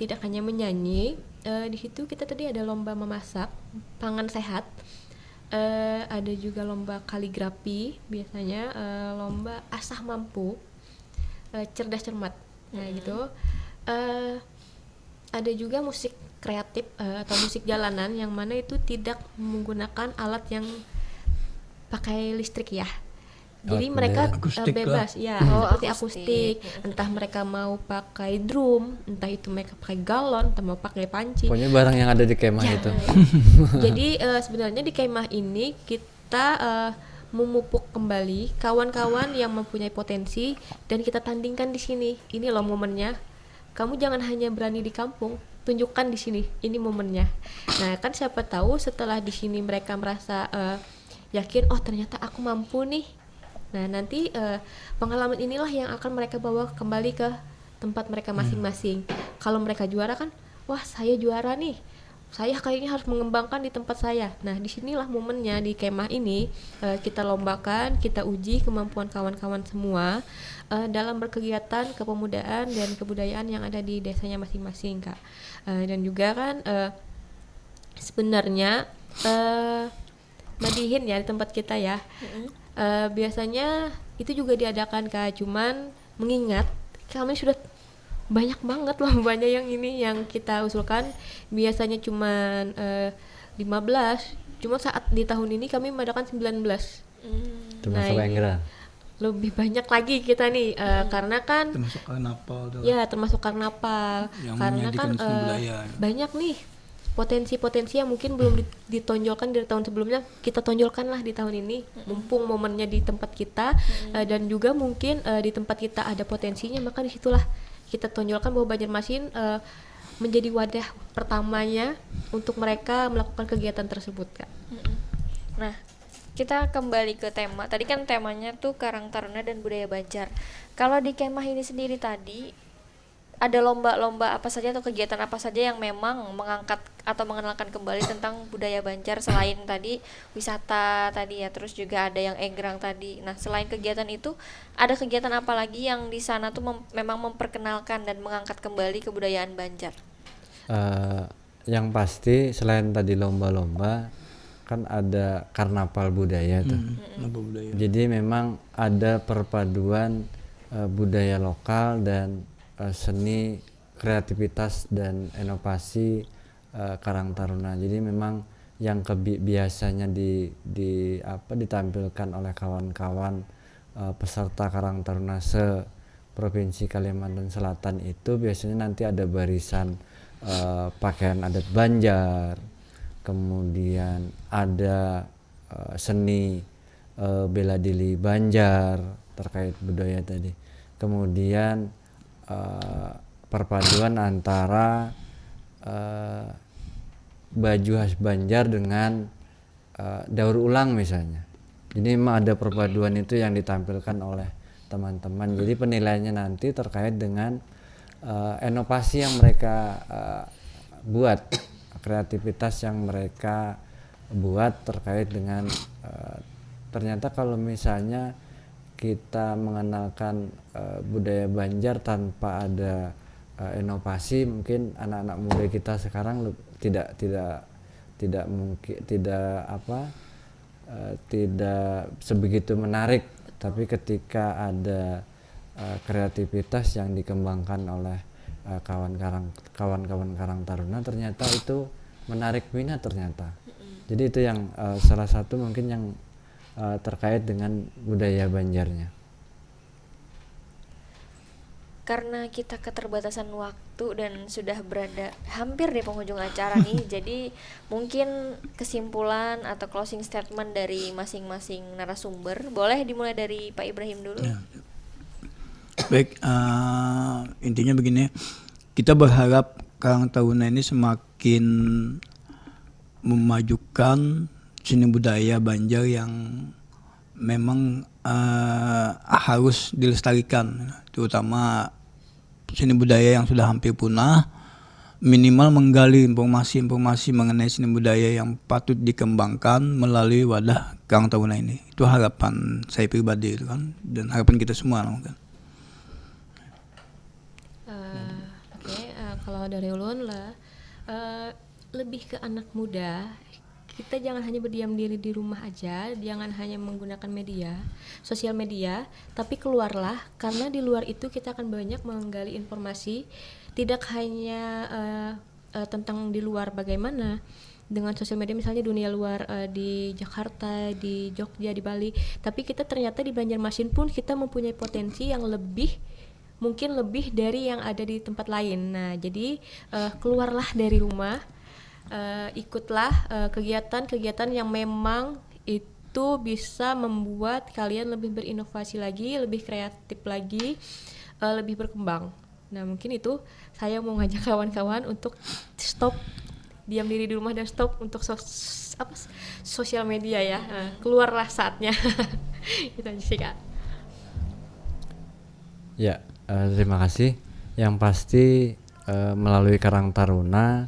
tidak hanya menyanyi, di situ kita tadi ada lomba memasak, pangan sehat, ada juga lomba kaligrafi, biasanya lomba asah mampu, cerdas cermat, nah gitu. Ada juga musik kreatif atau musik jalanan yang mana itu tidak menggunakan alat yang pakai listrik ya. Jadi mereka bebas ya, seperti akustik. Entah mereka mau pakai drum, entah itu mereka pakai galon, entah mau pakai panci. Pokoknya barang yang ada di kemah itu. Jadi sebenarnya di kemah ini kita memupuk kembali kawan-kawan yang mempunyai potensi dan kita tandingkan di sini. Ini loh momennya. Kamu jangan hanya berani di kampung, tunjukkan di sini, ini momennya. Nah kan siapa tahu setelah di sini mereka merasa yakin, oh ternyata aku mampu nih. Nah nanti pengalaman inilah yang akan mereka bawa kembali ke tempat mereka masing-masing. Kalau mereka juara kan, wah saya juara nih, saya kayaknya harus mengembangkan di tempat saya. Nah disinilah momennya di kemah ini kita lombakan, kita uji kemampuan kawan-kawan semua dalam berkegiatan kepemudaan dan kebudayaan yang ada di desanya masing-masing, Kak. Dan juga kan sebenarnya Madihin ya di tempat kita ya, biasanya itu juga diadakan, Kak. Cuman mengingat kami sudah banyak banget lombanya yang ini yang kita usulkan, biasanya cuman 15, cuma saat di tahun ini kami mengadakan 19. Termasuk Enggra. Lebih banyak lagi kita nih karena kan termasuk karnaval ya termasuk karnaval yang karena kan banyak nih potensi-potensi yang mungkin belum ditonjolkan dari tahun sebelumnya, kita tonjolkan lah di tahun ini mumpung momennya di tempat kita dan juga mungkin di tempat kita ada potensinya, maka disitulah kita tonjolkan bahwa Banjarmasin menjadi wadah pertamanya untuk mereka melakukan kegiatan tersebut, Kak. Nah, kita kembali ke tema. Tadi kan temanya tuh Karang Taruna dan Budaya Banjar. Kalau di kemah ini sendiri tadi ada lomba-lomba apa saja atau kegiatan apa saja yang memang mengangkat atau mengenalkan kembali tentang budaya Banjar selain tadi wisata tadi ya, terus juga ada yang enggrang tadi. Nah, selain kegiatan itu ada kegiatan apa lagi yang di sana tuh memang memperkenalkan dan mengangkat kembali kebudayaan Banjar? Yang pasti selain tadi lomba-lomba kan ada karnaval budaya tuh. Jadi memang ada perpaduan budaya lokal dan seni, kreativitas dan inovasi Karang Taruna. Jadi memang yang biasanya ditampilkan oleh kawan-kawan peserta Karang Taruna se-Provinsi Kalimantan Selatan itu biasanya nanti ada barisan pakaian adat Banjar, kemudian ada seni bela diri Banjar terkait budaya tadi, kemudian perpaduan antara baju khas Banjar dengan daur ulang misalnya. Jadi memang ada perpaduan itu yang ditampilkan oleh teman-teman. Jadi penilaiannya nanti terkait dengan inovasi yang mereka buat, kreativitas yang mereka buat terkait dengan ternyata kalau misalnya kita mengenalkan budaya Banjar tanpa ada inovasi, mungkin anak-anak muda kita sekarang tidak sebegitu menarik. Tapi ketika ada kreativitas yang dikembangkan oleh kawan-kawan Karang Taruna, ternyata itu menarik minat ternyata. Jadi itu yang salah satu mungkin yang terkait dengan budaya Banjarnya. Karena kita keterbatasan waktu dan sudah berada hampir di penghujung acara nih, jadi mungkin kesimpulan atau closing statement dari masing-masing narasumber boleh dimulai dari Pak Ibrahim dulu. Ya. Baik, intinya begini, kita berharap Karang Taruna ini semakin memajukan seni budaya Banjar yang memang harus dilestarikan, terutama seni budaya yang sudah hampir punah, minimal menggali informasi-informasi mengenai seni budaya yang patut dikembangkan melalui wadah Karang Taruna ini. Itu harapan saya pribadi itu kan, dan harapan kita semua kan. Kalau dari ulun lah lebih ke anak muda, kita jangan hanya berdiam diri di rumah aja, jangan hanya menggunakan sosial media, tapi keluarlah, karena di luar itu kita akan banyak menggali informasi, tidak hanya tentang di luar bagaimana dengan sosial media, misalnya dunia luar di Jakarta, di Jogja, di Bali, tapi kita ternyata di Banjarmasin pun kita mempunyai potensi yang mungkin lebih dari yang ada di tempat lain. Nah, jadi keluarlah dari rumah, ikutlah kegiatan-kegiatan yang memang itu bisa membuat kalian lebih berinovasi lagi, lebih kreatif lagi, lebih berkembang. Nah mungkin itu saya mau ngajak kawan-kawan untuk stop diam diri di rumah dan stop untuk sosial media ya. Keluarlah saatnya. Itu aja sih Kak. Ya, terima kasih. Yang pasti melalui Karang Taruna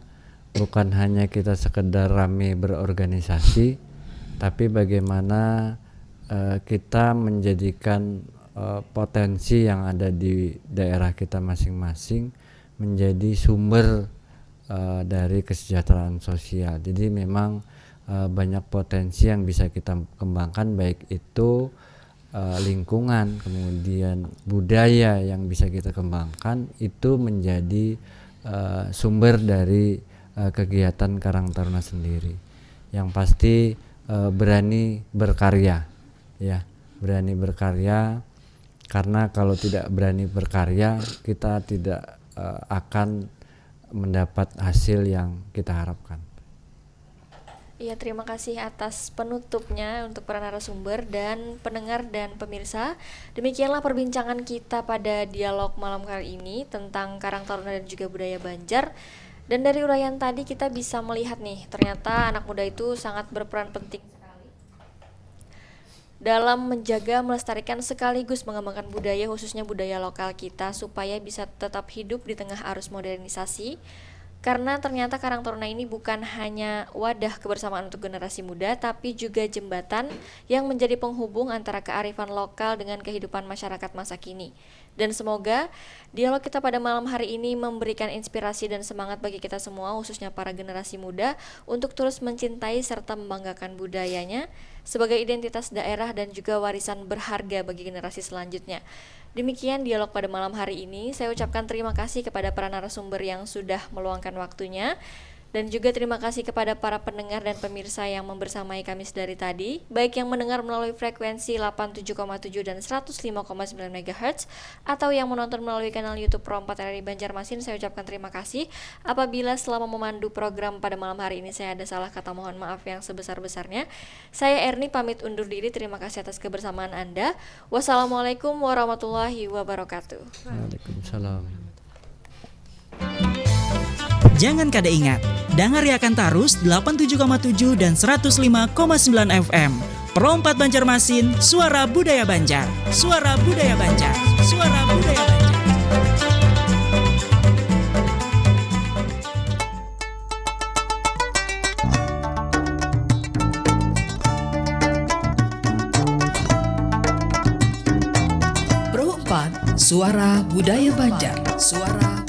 bukan hanya kita sekedar rame berorganisasi, tapi bagaimana kita menjadikan potensi yang ada di daerah kita masing-masing menjadi sumber dari kesejahteraan sosial. Jadi memang banyak potensi yang bisa kita kembangkan, baik itu lingkungan, kemudian budaya yang bisa kita kembangkan, itu menjadi sumber dari kegiatan Karang Taruna sendiri. Yang pasti berani berkarya, ya, berani berkarya, karena kalau tidak berani berkarya kita tidak akan mendapat hasil yang kita harapkan. Iya, terima kasih atas penutupnya untuk para narasumber dan pendengar dan pemirsa. Demikianlah perbincangan kita pada dialog malam kali ini tentang Karang Taruna dan juga budaya Banjar. Dan dari uraian tadi kita bisa melihat nih, ternyata anak muda itu sangat berperan penting sekali dalam menjaga, melestarikan sekaligus mengembangkan budaya, khususnya budaya lokal kita, supaya bisa tetap hidup di tengah arus modernisasi. Karena ternyata Karang Taruna ini bukan hanya wadah kebersamaan untuk generasi muda, tapi juga jembatan yang menjadi penghubung antara kearifan lokal dengan kehidupan masyarakat masa kini. Dan semoga dialog kita pada malam hari ini memberikan inspirasi dan semangat bagi kita semua, khususnya para generasi muda, untuk terus mencintai serta membanggakan budayanya sebagai identitas daerah dan juga warisan berharga bagi generasi selanjutnya. Demikian dialog pada malam hari ini. Saya ucapkan terima kasih kepada para narasumber yang sudah meluangkan waktunya, dan juga terima kasih kepada para pendengar dan pemirsa yang membersamai kami dari tadi, baik yang mendengar melalui frekuensi 87,7 dan 105,9 MHz atau yang menonton melalui kanal YouTube Pro 4 RRI Banjarmasin. Saya ucapkan terima kasih. Apabila selama memandu program pada malam hari ini saya ada salah kata, mohon maaf yang sebesar-besarnya. Saya Erni pamit undur diri. Terima kasih atas kebersamaan Anda. Wassalamualaikum warahmatullahi wabarakatuh. Waalaikumsalam. Jangan kada ingat, dangariakan tarus 87,7 dan 105,9 FM. Pro 4 Banjarmasin, suara budaya Banjar. Suara budaya Banjar. Suara budaya Banjar. Pro 4, suara budaya Banjar. Suara